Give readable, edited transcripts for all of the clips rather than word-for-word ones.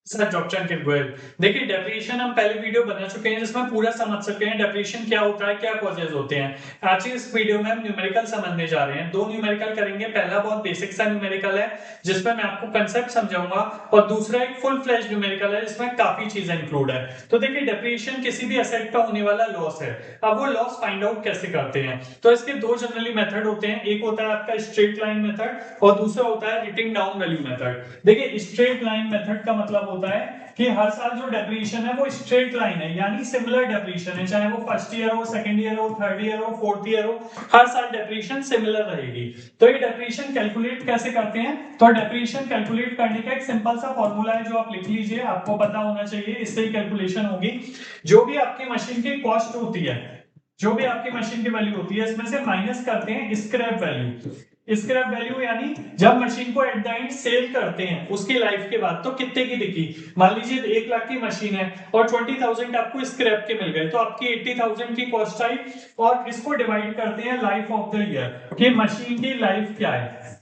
Sir doctor के गोयल देखिए डेप्रिएशन हम पहले वीडियो बना चुके हैं जिसमें पूरा समझ सके हैं डेप्रिएशन क्या होता है, क्या कॉजेज होते हैं। आज की इस वीडियो में हम न्यूमेरिकल समझने जा रहे हैं। दो न्यूमेरिकल करेंगे। पहला बहुत बेसिक सा न्यूमेरिकल है जिसमें मैं आपको कंसेप्ट समझाऊंगा, और दूसरा एक फुल फ्लेज न्यूमेरिकल है जिसमें काफी चीजें इंक्लूड है। तो देखिए डेप्रिएशन किसी भी एसेट का होने वाला लॉस है। अब वो लॉस फाइंड आउट कैसे करते हैं, तो इसके दो जनरली मेथड होते हैं। एक होता है आपका स्ट्रेट लाइन मेथड और दूसरा होता है रिटिंग डाउन वैल्यू मेथड। देखिए स्ट्रेट लाइन मेथड का मतलब होता है कि हर साल जो डेप्रिएशन है वो स्ट्रेट लाइन है, यानी सिमिलर डेप्रिएशन है, चाहे वो फर्स्ट ईयर हो, सेकंड ईयर हो, थर्ड ईयर हो, फोर्थ ईयर हो, हर साल डेप्रिएशन सिमिलर रहेगी। तो ये डेप्रिएशन कैलकुलेट कैसे करते हैं, तो डेप्रिएशन कैलकुलेट करने का एक सिंपल सा फॉर्मूला है जो आप लिख लीजिए, आपको पता होना चाहिए, इससे ही कैलकुलेशन होगी। जो भी आपकी मशीन की कॉस्ट होती है, जो भी आपकी मशीन की वैल्यू होती है, इसमें से माइनस करते हैं स्क्रैप वैल्यू। स्क्रैप वैल्यू यानी जब मशीन को एट द एंड सेल करते हैं उसकी लाइफ के बाद, तो कितने की बिकी। मान लीजिए 1 लाख की मशीन है और 20,000 आपको स्क्रैप के मिल गए, तो आपकी 80,000 की कॉस्ट आई। और इसको डिवाइड करते हैं लाइफ ऑफ द ईयर कि मशीन की लाइफ क्या है।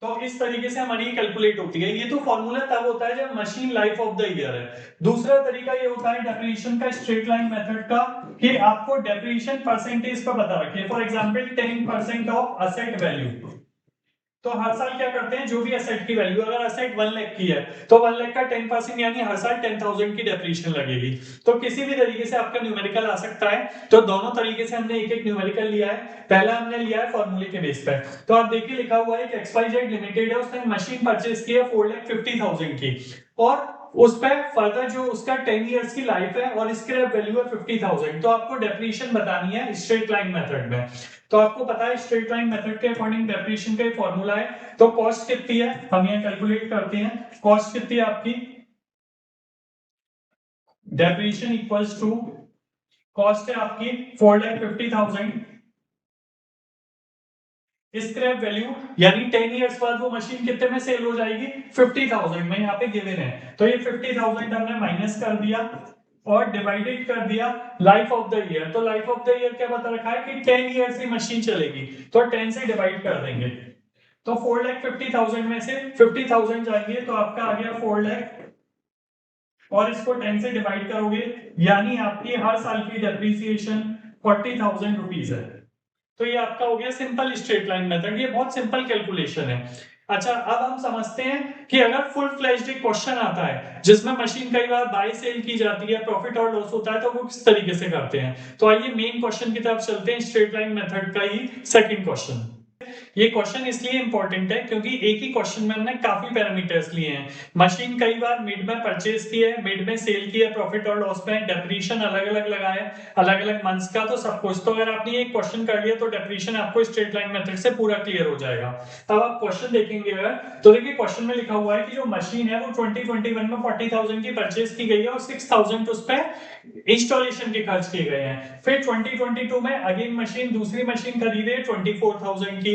तो इस तरीके से हमारी कैलकुलेट होती है। ये तो फॉर्मूला तब होता है जब machine life of the year है। दूसरा तरीका ये होता है डेप्रिएशन का, स्ट्रेट लाइन मेथड का, कि आपको डेप्रिएशन परसेंटेज पर बता रखिए। For example 10% of asset value. तो हर साल क्या करते हैं, जो भी एसेट की वैल्यू, अगर एसेट 1 लाख की है तो 1 लाख का 10% यानी हर साल 10,000 की डेप्रिएशन लगेगी। तो किसी भी तरीके से आपका न्यूमेरिकल आ सकता है। तो दोनों तरीके से हमने एक एक न्यूमेरिकल लिया है। पहला हमने लिया है फॉर्मूले के बेस पे। तो आप देखिए लिखा हुआ है कि XYZ लिमिटेड है, उसने मशीन परचेज की है 4,50,000 की, और उस पे फर्दर जो उसका 10 इयर्स की लाइफ है और स्क्रैप वैल्यू है 50,000। तो आपको डेप्रिएशन बतानी है स्ट्रेट लाइन मेथड में। तो आपको पता है स्ट्रेट लाइन मेथड के अकॉर्डिंग डेप्रिएशन का फॉर्मूला है। तो कॉस्ट कितनी है हम यहाँ कैलकुलेट करते हैं। कॉस्ट कितनी है आपकी, डेप्रिएशन इक्वल्स टू, कॉस्ट है आपकी 4,50,000, स्क्रैप वैल्यू यानी 10 इयर्स बाद वो मशीन कितने में सेल हो जाएगी, 50,000 में, यहाँ पे गिवन है। तो ये 50,000 हमने माइनस कर दिया और डिवाइडेड कर दिया लाइफ ऑफ द ईयर। तो लाइफ ऑफ द ईयर क्या बता रखा है कि 10 इयर्स की मशीन चलेगी, तो 10 से डिवाइड कर देंगे। तो 4,50,000 में से 50,000 जाएंगे तो आपका आ गया 4 लाख, और इसको 10 से डिवाइड करोगे यानी आपकी हर साल की डेप्रिसिएशन 40,000 रुपीज है। तो ये आपका हो गया सिंपल स्ट्रेट लाइन मेथड। ये बहुत सिंपल कैलकुलेशन है। अच्छा अब हम समझते हैं कि अगर फुल फ्लेज्ड एक क्वेश्चन आता है जिसमें मशीन कई बार बाय सेल की जाती है, प्रॉफिट और लॉस होता है, तो वो किस तरीके से करते हैं। तो आइए मेन क्वेश्चन की तरफ चलते हैं, स्ट्रेट लाइन मेथड का ही सेकंड क्वेश्चन। ये क्वेश्चन इसलिए इंपॉर्टेंट है क्योंकि एक ही क्वेश्चन में हमने काफी पैरामीटर्स लिए हैं। मशीन कई बार मिड में परचेज की है, मिड में सेल की है, प्रॉफिट और लॉस में डेप्रिएशन अलग अलग लगा है, अलग अलग मंथ्स का, तो सब कुछ। तो अगर आपने एक क्वेश्चन कर लिया तो डेप्रिएशन आपको स्ट्रेट लाइन मेथड से पूरा क्लियर हो जाएगा। अब आप क्वेश्चन देखेंगे अगर, तो देखिए क्वेश्चन में लिखा हुआ है कि जो मशीन है वो 2021 में 40,000 की परचेज की गई है और 6,000 उस पर इंस्टॉलेशन के खर्च किए गए हैं। फिर 2022 में अगेन मशीन, दूसरी मशीन खरीदे 24,000 की।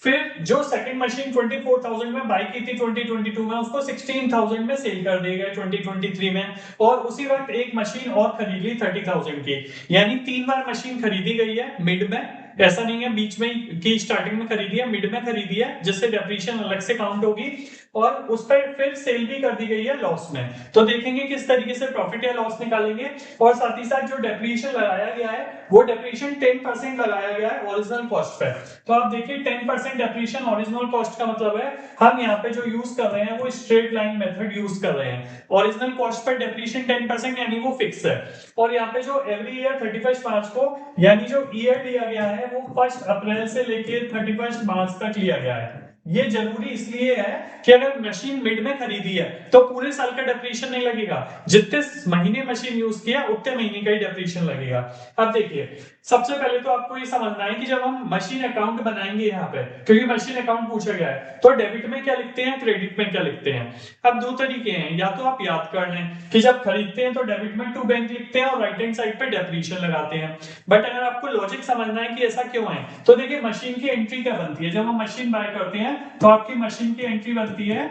फिर जो सेकंड मशीन 24,000 में बाई की थी 2022 में, उसको 16,000 में सेल कर दी गई 2023 में। और उसी वक्त एक मशीन और खरीद ली 30,000 की। यानी 3 बार मशीन खरीदी गई है मिड में, ऐसा नहीं है बीच में की स्टार्टिंग में खरीदी है, मिड में खरीदी है, जिससे डेप्रिएशन अलग से काउंट होगी। और उस पर फिर सेल भी कर दी गई है लॉस में। तो देखेंगे किस तरीके से प्रॉफिट या लॉस निकालेंगे। और साथ ही साथ जो डेप्रिएशन लगाया गया है वो डेप्रिएशन 10% लगाया गया है ओरिजिनल कॉस्ट पे। तो आप देखिए 10% डेप्रिएशन ओरिजिनल कॉस्ट का मतलब है हम यहाँ पे जो यूज कर रहे हैं वो स्ट्रेट लाइन मेथड यूज कर रहे हैं। ओरिजिनल कॉस्ट पर डेप्रिएशन 10% यानी वो फिक्स है। और यहाँ पे जो एवरी ईयर 31 मार्च को, यानी जो ईयर दिया गया है वो 1 अप्रैल से लेकर 31 मार्च तक लिया गया है। ये जरूरी इसलिए है कि अगर मशीन मिड में खरीदी है तो पूरे साल का डेप्रिएशन नहीं लगेगा, जितने महीने मशीन यूज किया उतने महीने का ही डेप्रिएशन लगेगा। अब देखिए सबसे पहले तो आपको ये समझना है कि जब हम मशीन अकाउंट बनाएंगे यहाँ पे, क्योंकि मशीन अकाउंट पूछा गया है, तो डेबिट में क्या लिखते हैं, क्रेडिट में क्या लिखते हैं। अब दो तरीके हैं, या तो आप याद कर लें कि जब खरीदते हैं तो डेबिट में टू बैंक लिखते हैं और राइट हैंड साइड पे डेप्रिएशन लगाते हैं। बट अगर आपको लॉजिक समझना है कि ऐसा क्यों है, तो देखिए मशीन की एंट्री क्या बनती है। जब हम मशीन बाय करते हैं तो आपकी मशीन की एंट्री बनती है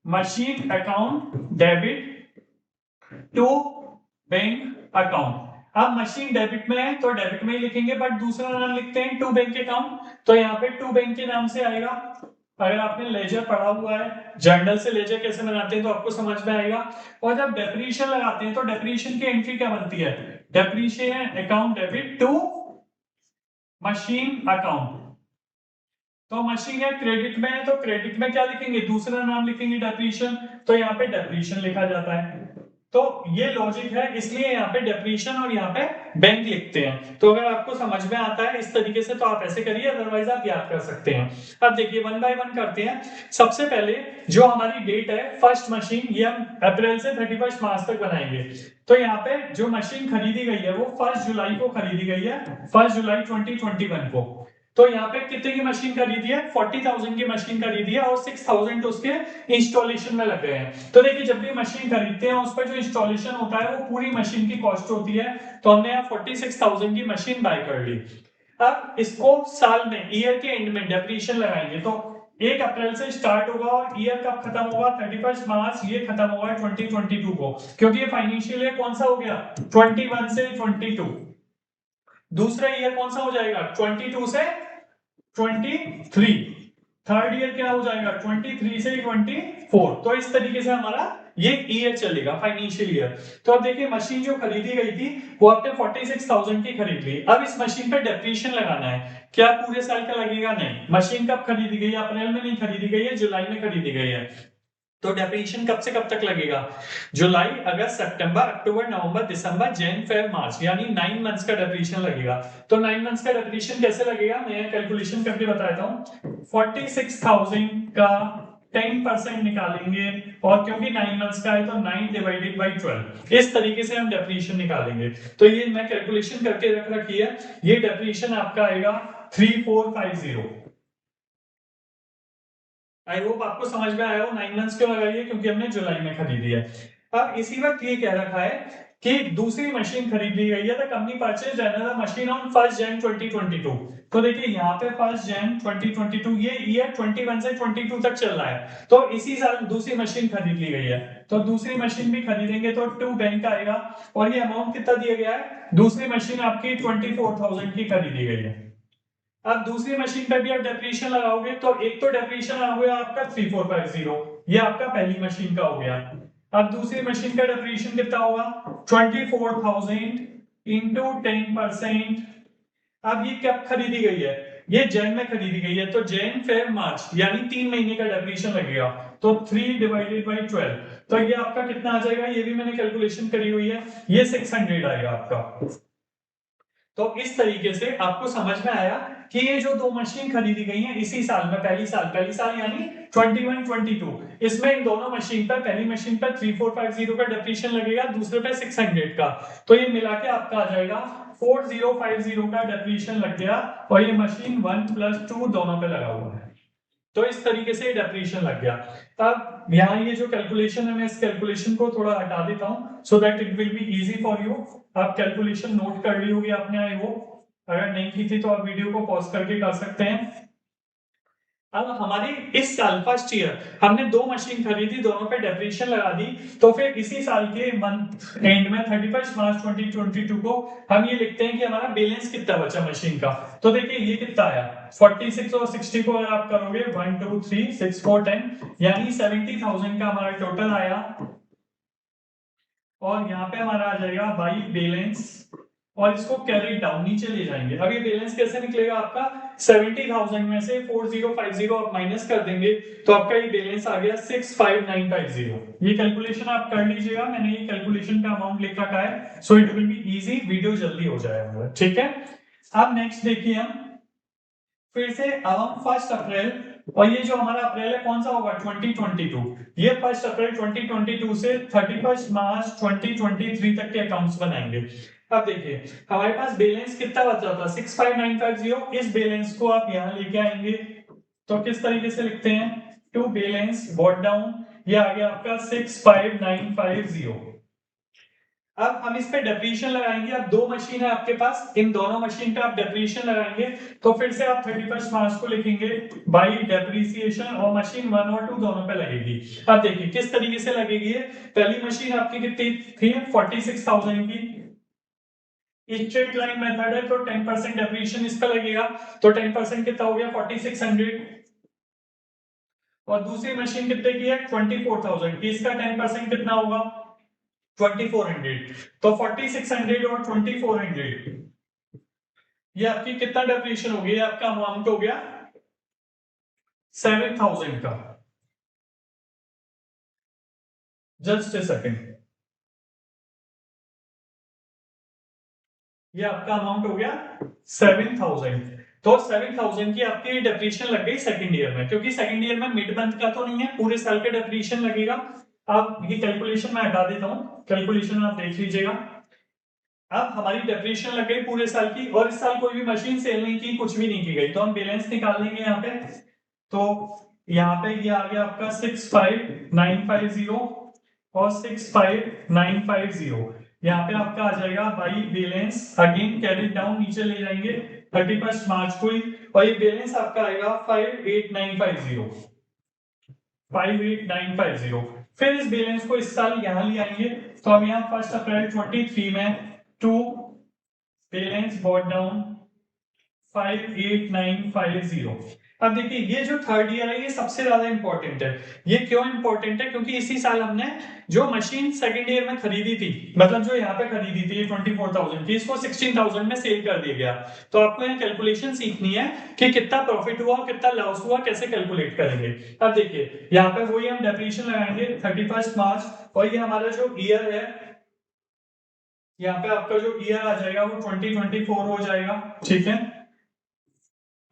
machine account debit to bank account. अब मशीन डेबिट में है तो डेबिट में ही लिखेंगे, बट दूसरा नाम लिखते हैं टू बैंक अकाउंट, तो यहाँ पे टू बैंक के नाम से आएगा। अगर आपने लेजर पढ़ा हुआ है, जर्नल से लेजर कैसे बनाते हैं तो आपको समझ में आएगा। और जब डेप्रीशिएशन लगाते हैं तो डेप्रीशिएशन की एंट्री क्या बनती है? Depreciation account debit to machine account. तो मशीन या क्रेडिट में है तो क्रेडिट में क्या लिखेंगे? दूसरा नाम लिखेंगे डेप्रीशिएशन, तो यहाँ पे डेप्रीशिएशन लिखा जाता है। तो ये लॉजिक है, इसलिए यहाँ पे डेप्रीशिएशन और यहाँ पे बैंक लिखते हैं। तो अगर आपको समझ में आता है इस तरीके से तो आप ऐसे करिए, अदरवाइज आप याद कर सकते हैं। अब देखिए वन बाय वन करते हैं। सबसे पहले जो हमारी डेट है फर्स्ट मशीन, ये हम अप्रैल से 31 मार्च तक बनाएंगे। तो यहाँ पे जो मशीन खरीदी गई है वो 1 जुलाई को खरीदी गई है, 1 जुलाई 2021 को। तो यहाँ पे कितने की मशीन खरीदी है? 40,000 की मशीन खरीदी है और 6,000 उसके इंस्टॉलेशन में लग गए हैं। तो देखिए जब भी मशीन खरीदते हैं उस पर जो इंस्टॉलेशन होता है वो पूरी मशीन की कॉस्ट होती है। तो हमने यहाँ 46,000 की मशीन बाय कर ली। अब इसको साल में, ईयर के एंड में डेप्रीशिएशन लगाएंगे। तो 1 अप्रैल से स्टार्ट होगा और ईयर कब खत्म होगा? 31 मार्च ये खत्म होगा 2022 को, क्योंकि ये फाइनेंशियल ईयर कौन सा हो गया? 21 से 22। दूसरा ईयर कौन सा हो जाएगा? 22 से 23। थर्ड ईयर क्या हो जाएगा? 23 से 24। तो इस तरीके से हमारा ये ईयर चलेगा, फाइनेंशियल ईयर। तो अब देखिए मशीन जो खरीदी गई थी वो आपने 46,000 की खरीद ली। अब इस मशीन पे डेप्रीशिएशन लगाना है। क्या पूरे साल का लगेगा? नहीं। मशीन कब खरीदी गई है? अप्रैल में नहीं खरीदी गई है, जुलाई में खरीदी गई है। तो डेप्रीशिएशन कब से कब तक लगेगा? जुलाई, अगस्त, सितंबर, अक्टूबर, नवंबर, दिसंबर, जैन, फेब, मार्च, यानी 9 मंथ्स का डेप्रीशिएशन लगेगा। तो 9 मंथ्स का डेप्रीशिएशन कैसे लगेगा मैं कैलकुलेशन करके बताता हूं। 46,000 का 10% निकालेंगे, और क्योंकि 9 मंथ्स का है तो 9 डिवाइडेड बाई 12, इस तरीके से हम डेप्रीशिएशन निकालेंगे। तो ये मैं कैलकुलेशन करके रख रखी है। ये डेप्रीशिएशन आपका आएगा 3450। आई होप आपको समझ में आया हो। 9 मंथ्स क्यों लगाइए? क्योंकि हमने जुलाई में खरीदी है। अब इसी वक्त ये कह रखा है कि दूसरी मशीन खरीद ली गई है, the company purchase another machine on 1 जन 2022। तो देखिए यहाँ पे 1 जन 2022, ये ईयर 21 से 22 तक चल रहा है। तो इसी साल दूसरी मशीन खरीद ली गई है। तो दूसरी मशीन भी खरीदेंगे तो टू बैंक आएगा। और ये अमाउंट कितना दिया गया है? दूसरी मशीन आपकी 24,000 की खरीदी गई है। अब दूसरी मशीन पे भी आप डेप्रीशिएशन लगाओगे तो एक तो डेप्रीशिएशन आ गया आपका 3450, ये आपका पहली मशीन का हो गया। अब दूसरी मशीन का डेप्रीशिएशन कितना होगा? 24,000 इंटू 10%। अब ये कब खरीदी गई है? ये जैन में खरीदी गई है, तो जैन, फेब, मार्च, यानी 3 महीने का डेप्रीशिएशन लगेगा। तो 3 डिवाइडेड बाई 12, तो ये आपका कितना आ जाएगा? ये भी मैंने कैलकुलेशन करी हुई है, ये 600 आएगा आपका। तो इस तरीके से आपको समझ में आया कि ये जो दो मशीन खरीदी गई हैं इसी साल में, पहली साल यानी 21-22, इसमें इन दोनों मशीन पर, पहली मशीन पर 3450 का डेप्रीशिएशन लगेगा, दूसरे पे 600 का। तो ये मिला के आपका आ जाएगा 4050 का डेप्रीशिएशन लग गया। और ये मशीन 1 + 2 दोनों पे लगा हुआ है। तो इस तरीके से डेप्रीशिएशन लग गया। अब यहाँ ये जो कैलकुलेशन है मैं इस कैलकुलेशन को थोड़ा हटा देता हूं, so that it will be easy for you. आप कैलकुलेशन नोट कर ली होगी आपने, आई वो, अगर नहीं की थी तो आप वीडियो को पॉज करके कर सकते हैं। अब हमारी इस साल फर्स्ट ईयर हमने दो मशीन खरीदी, दोनों पे डेप्रीशिएशन लगा दी। तो फिर इसी साल के मंथ एंड में 31 मार्च 2022 को हम ये लिखते हैं कि हमारा बैलेंस कितना बचा मशीन का। तो देखिए ये कितना आया, 46 और 60 को अगर आप करोगे 1 2 3 6 4 10, यानी 70,000 का हमारा टोटल आया। और यहाँ पे हमारा आ जाएगा बाई बैलेंस, और इसको कैरी डाउन नीचे ले जाएंगे। अब ये बैलेंस कैसे निकलेगा आपका? 70,000 में से 4050 आप माइनस कर देंगे तो आपका ये बैलेंस आ गया 65950। ये कैलकुलेशन आप कर लीजिएगा, मैंने ये कैलकुलेशन का अमाउंट लिख रखा है, so it will be easy, video जल्दी हो जाएगा। ठीक है, अब नेक्स्ट देखिए हम फिर से अब हम 1 अप्रैल, और ये जो हमारा अप्रैल है कौन सा होगा? 2022। ये 1 अप्रैल 2022 से 31 मार्च 2023 तक के अकाउंट्स बनाएंगे। अब देखिए हमारे पास बैलेंस कितना बचा था? 65950। इस बैलेंस को आप यहां लेके आएंगे तो किस तरीके से लिखते हैं? टू बैलेंस बॉट डाउन, ये आ गया आपका 65950। अब हम इस पे डेप्रीशिएशन लगाएंगे। अब दो मशीन है आपके पास, इन दोनों मशीन पे आप डेप्रीशिएशन लगाएंगे तो फिर से आप 31 मार्च को लिखेंगे बाई डेप्रीसिएशन, और मशीन 1 और 2 दोनों पे लगेगी। अब देखिए किस तरीके से लगेगी ये। पहली मशीन आपकी कितनी थी? 46,000 की। स्ट्रेट लाइन मेथड है तो 10% डेप्रीशिएशन इस पे लगेगा, तो 10% कितना हो गया? 4600। और दूसरी मशीन कितने की है 24,000 की, इसका 10% कितना होगा 2400, तो 4600 और 2400 ये आपकी कितना डेप्रिएशन हो गया, ये आपका अमाउंट हो गया 7000 का। जस्ट ए सेकेंड, ये आपका अमाउंट हो गया 7000। तो 7000 की आपकी डेप्रिएशन लग गई सेकंड ईयर में, क्योंकि सेकंड ईयर में मिड मंथ का तो नहीं है, पूरे साल का डेप्रिएशन लगेगा। अब ये कैलकुलेशन मैं हटा देता हूं, कैलकुलेशन आप देख लीजिएगा। अब हमारी डेप्रिएशन लग गई पूरे साल की, और इस साल कोई भी मशीन सेल नहीं की, कुछ भी नहीं की गई, तो हम बैलेंस निकाल लेंगे यहाँ पे। तो यहाँ पे ये आ गया आपका 65950 और 65950, यहाँ पे आपका आ जाएगा by balance, again carry down नीचे ले जाएंगे 31 मार्च को ही, और ये बैलेंस आपका आएगा 58950, 58950। फिर इस बैलेंस को इस साल यहाँ ले आएंगे, तो हम यहाँ 1 अप्रैल 23 में टू बैलेंस बॉट डाउन 58950। अब देखिए ये जो थर्ड ईयर है ये सबसे ज्यादा इंपॉर्टेंट है। ये क्यों इंपॉर्टेंट है, क्योंकि इसी साल हमने जो मशीन सेकंड ईयर में खरीदी थी, मतलब जो यहाँ पे खरीदी थी 24,000 की, इसको 16,000 में सेल कर दिया गया। तो आपको यहाँ कैलकुलेशन सीखनी है कि कितना प्रॉफिट हुआ, कितना लॉस हुआ, कैसे कैलकुलेट करेंगे। अब देखिए यहाँ पे वही हम डेप्रिएशन लगाएंगे 31 मार्च, और ये हमारा जो ईयर है, यहाँ पे आपका जो ईयर आ जाएगा वो 2024 हो जाएगा, ठीक है।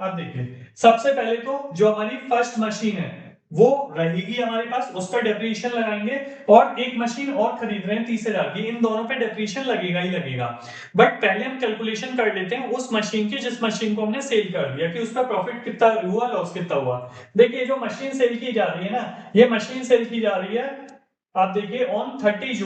अब देखिए सबसे पहले तो जो हमारी फर्स्ट मशीन है वो रहेगी हमारे पास, उस पर डेप्रिएशन लगाएंगे, और एक मशीन और खरीद रहे हैं 30,000 की, इन दोनों पे डेप्रिएशन लगेगा ही लगेगा। बट पहले हम कैलकुलेशन कर लेते हैं उस मशीन की जिस मशीन को हमने सेल कर दिया, कि उसका प्रॉफिट कितना हुआ, लॉस कितना हुआ। देखिए जो मशीन सेल की जा रही है ना, ये मशीन सेल की जा रही है, आप देखिए ऑन 30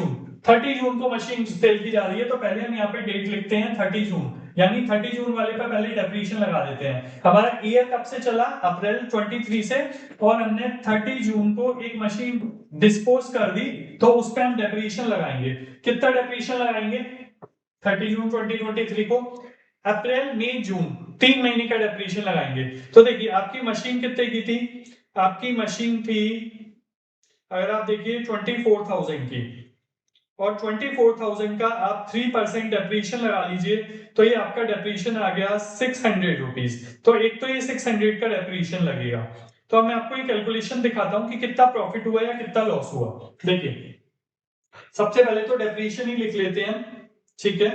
जून को मशीन सेल की जा रही है, तो पहले हम यहाँ पे डेट लिखते हैं 30 जून, यानी 30 जून वाले पे पहले डेप्रिएशन लगा देते हैं। हमारा ईयर कब से चला, अप्रैल 23 से, और हमने 30 जून को एक मशीन डिस्पोज कर दी, तो उस पे हम डेप्रिएशन लगाएंगे। कितना डेप्रिएशन लगाएंगे 30 जून 2023 को, अप्रैल मई जून 3 महीने का डेप्रिएशन लगाएंगे। तो देखिए आपकी मशीन कितने की थी, आपकी मशीन थी, अगर आप देखिए 24,000 की, और 24,000 का आप 3% डेप्रिएशन लगा लीजिए, तो ये आपका डेप्रिएशन आ गया 600 रुपीज। तो एक तो ये 600 का डेप्रिएशन लगेगा। तो मैं आपको ये कैलकुलेशन दिखाता हूं कि कितना प्रॉफिट हुआ या कितना लॉस हुआ। देखिए सबसे पहले तो डेप्रिएशन ही लिख लेते हैं, ठीक है।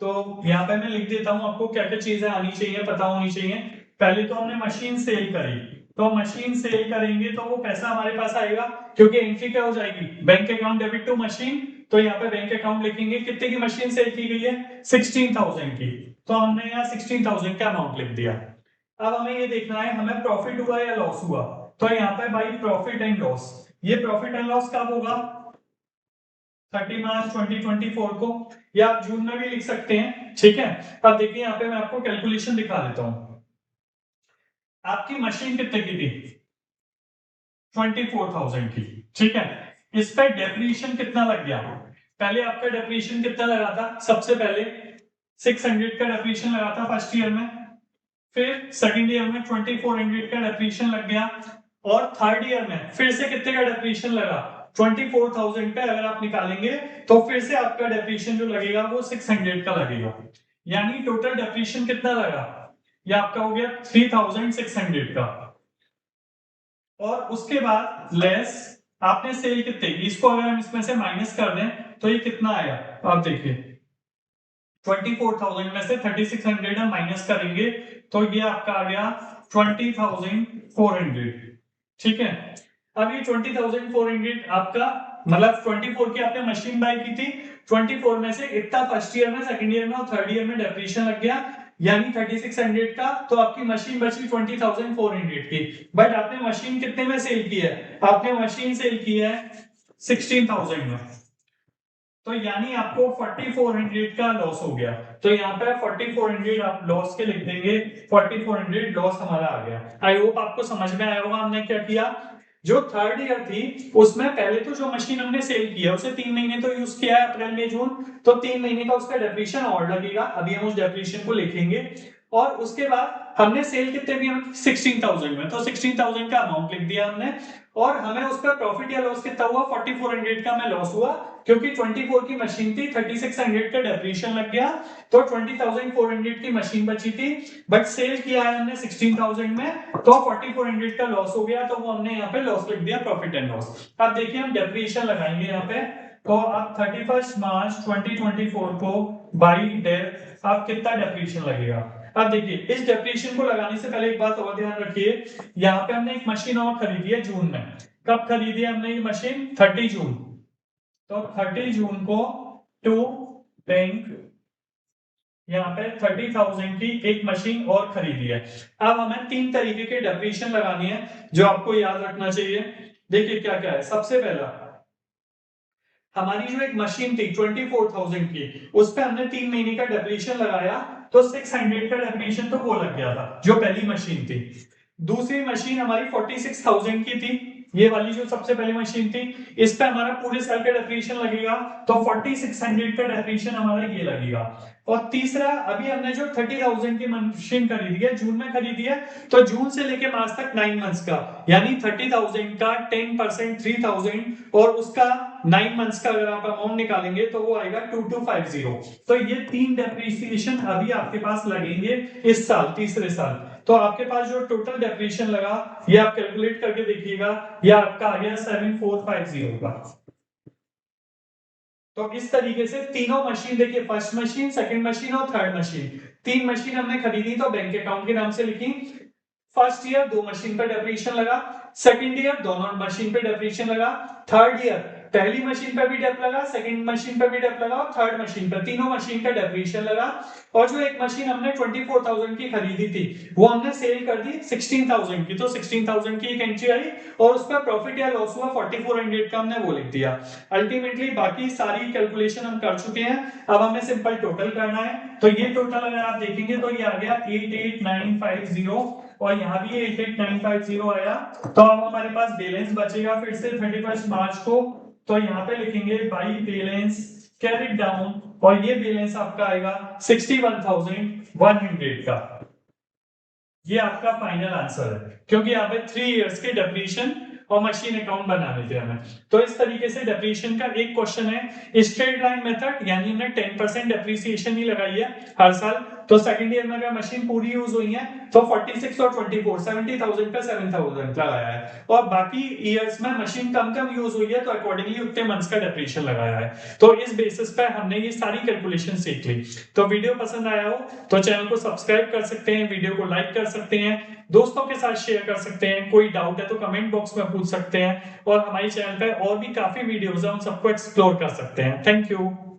तो यहाँ पे मैं लिख देता हूं आपको क्या क्या चीजें आनी चाहिए, पता होनी चाहिए। पहले तो हमने मशीन सेल करी, तो मशीन सेल करेंगे तो वो पैसा हमारे पास आएगा, क्योंकि एंट्री क्या हो जाएगी, bank account debit to machine. तो यहाँ पे बैंक अकाउंट लिखेंगे, कितने की मशीन सेल की गई है 16,000 की, तो हमने यहाँ 16,000 का अमाउंट लिख दिया। अब हमें ये देखना है हमें प्रॉफिट हुआ या लॉस हुआ, तो यहाँ पे बाई प्रॉफिट एंड लॉस, ये प्रॉफिट एंड लॉस कब होगा 30 मार्च 2024 को, या आप जून में भी लिख सकते हैं, ठीक है। अब देखिए यहाँ पे मैं आपको कैलकुलेशन दिखा देता हूं। आपकी मशीन कितने की थी 24,000 की, ठीक है। इस पे डेप्रिएशन कितना लग गया, पहले आपका डेप्रिएशन कितना लगा था, सबसे पहले 600 का डेप्रिएशन लगा था फर्स्ट ईयर में, फिर सेकंड ईयर में 2400 का डेप्रिएशन लग गया, और थर्ड ईयर में फिर से कितने का डेप्रिएशन लगा 24,000 का, अगर आप निकालेंगे तो फिर से आपका डेप्रिएशन जो लगेगा वो 600 का लगेगा, यानी टोटल डेप्रिएशन कितना लगा, ये आपका हो गया 3,600 का। और उसके बाद लेस आपने सेल कितने की, इसको अगर हम इसमें से माइनस कर दें तो ये कितना आया, आप देखिए 24,000 में से 3,600 हम माइनस करेंगे, तो ये आपका आ गया 20,400, ठीक है। अब ये 20,400 आपका मतलब 24 की आपने मशीन बाय की थी, 24 में से इतना फर्स्ट ईयर में, सेकंड ईयर में और थर्ड ईयर में डेप्रिएशन लग गया, यानी 3,600 का, तो आपकी मशीन बची 20,400 की। बट आपने मशीन कितने में सेल की है, आपने मशीन सेल की है 16,000 में, तो यानी आपको 4,400 का लॉस हो गया। तो यहाँ पे 4,400 आप लॉस के लिख देंगे, 4,400 लॉस हमारा आ गया। आई होप आपको समझ में आया होगा हमने क्या किया। जो थर्ड ईयर थी उसमें पहले तो जो मशीन हमने सेल किया उसे 3 महीने तो यूज किया है, अप्रैल मई जून, तो 3 महीने का उसका डेप्रिएशन और लगेगा, अभी हम उस डेप्रिएशन को लिखेंगे। और उसके बाद हमने सेल कितने दिया 16,000 में, तो 16,000 का अमाउंट लिख दिया हमने, और हमें उस पर प्रॉफिट या लॉस कितना हुआ 4400 का हमें लॉस हुआ, क्योंकि 24 की मशीन थी, 3600 का डेप्रिसिएशन लग गया, तो 20,400 की मशीन बची थी, बट सेल किया है हमने 16,000 में, तो 4400 का लॉस हो गया, तो वो हमने यहाँ पे लॉस लिख दिया, प्रॉफिट एंड लॉस। अब देखिए हम डेप्रिसिएशन लगाएंगे यहाँ पे, तो अब 31 मार्च 2024 को बाई डेट अब कितना डेप्रिसिएशन लगेगा। अब देखिए इस डेप्रिसिएशन को लगाने से पहले एक बात और ध्यान रखिए, यहाँ पे हमने एक मशीन और खरीदी है जून में। कब खरीदी है हमने ये मशीन 30 जून, तो 30 जून को टू बैंक यहाँ पे 30,000 की एक मशीन और खरीदी है। अब हमें 3 तरीके के डेप्रिसिएशन लगानी है जो आपको याद रखना चाहिए। देखिए क्या क्या है, सबसे पहला हमारी जो एक मशीन थी 24,000 की, उस पे हमने 3 महीने का डेप्रिसिएशन लगाया, तो 600 का डेप्रिसिएशन तो वो लग गया था जो पहली मशीन थी। दूसरी मशीन हमारी 46,000 की थी, ये वाली जो सबसे पहली मशीन थी, इस पे हमारा पूरे साल का डेप्रिसिएशन लगेगा, तो 4600 का डेप्रिसिएशन हमारा ये लगेगा। और तीसरा अभी हमने जो 30,000 की मशीन खरीदी है, जून में खरीदी है, तो जून से लेके मार्च तक 9 मंथ्स का, यानी 30,000 का 10% 3,000 और उसका 9 मंथ्स का अगर आप अमाउंट निकालेंगे तो वो आएगा 2250। तो ये 3 डेप्रिसिएशन अभी आपके पास लगेंगे इस साल, तीसरे साल। तो आपके पास जो टोटल डेप्रिसिएशन लगा ये आप कैलकुलेट करके देखिएगा, ये आपका आ गया 7450 का। तो इस तरीके से तीनों मशीन देखिए, फर्स्ट मशीन, सेकंड मशीन और थर्ड मशीन, 3 मशीन हमने खरीदी, तो बैंक अकाउंट के नाम से लिखी। फर्स्ट ईयर 2 मशीन पे डेप्रिसिएशन लगा, सेकंड ईयर दोनों मशीन पे डेप्रिसिएशन लगा, थर्ड ईयर पहली मशीन पे भी डेप लगा, सेकंड मशीन पे भी डेप लगा, और थर्ड मशीन पे, तीनों मशीन पे डेप्रिसिएशन लगा। और जो एक मशीन हमने 24,000 की खरीदी थी वो हमने सेल कर दी 16,000 की, तो 16,000 की एक एंट्री आई और उसका प्रॉफिट या लॉस हुआ 4400 का, हमने वो लिख दिया। अल्टीमेटली बाकी सारी कैलकुलेशन हम कर चुके हैं, अब हमें सिंपल टोटल करना है। तो ये टोटल अगर आप देखेंगे तो ये आ गया 88,950 और यहाँ भी 88,950 आया। तो अब हमारे पास बैलेंस बचेगा फिर से 31 मार्च को, तो यहाँ पे लिखेंगे बाई बैलेंस कैरिड डाउन, और ये बैलेंस आपका आएगा 61,100 का। ये आपका फाइनल आंसर है, क्योंकि यहाँ पे 3 इयर्स के डेप्रिसिएशन और मशीन अकाउंट बनाने थे हमें। तो इस तरीके से डेप्रिसिएशन का एक क्वेश्चन है स्ट्रेट लाइन मेथड, यानी हमने 10% डेप्रिसिएशन ही लगाई है हर साल। तो सेकंड ईयर में अगर मशीन पूरी यूज हुई है तो 46 और 24 70,000 का 7,000 लगाया है, और बाकी इयर्स में मशीन कम कम यूज हुई है तो अकॉर्डिंगली उतने मंथ्स का डेप्रिसिएशन लगाया है। तो इस बेसिस पे हमने ये सारी कैलकुलेशन सीख ली। तो वीडियो पसंद आया हो तो चैनल को सब्सक्राइब कर सकते हैं, वीडियो को लाइक कर सकते हैं, दोस्तों के साथ शेयर कर सकते हैं, कोई डाउट है तो कमेंट बॉक्स में पूछ सकते हैं, और हमारे चैनल पे और भी काफी वीडियोस हैं उन सबको एक्सप्लोर कर सकते हैं। Thank you.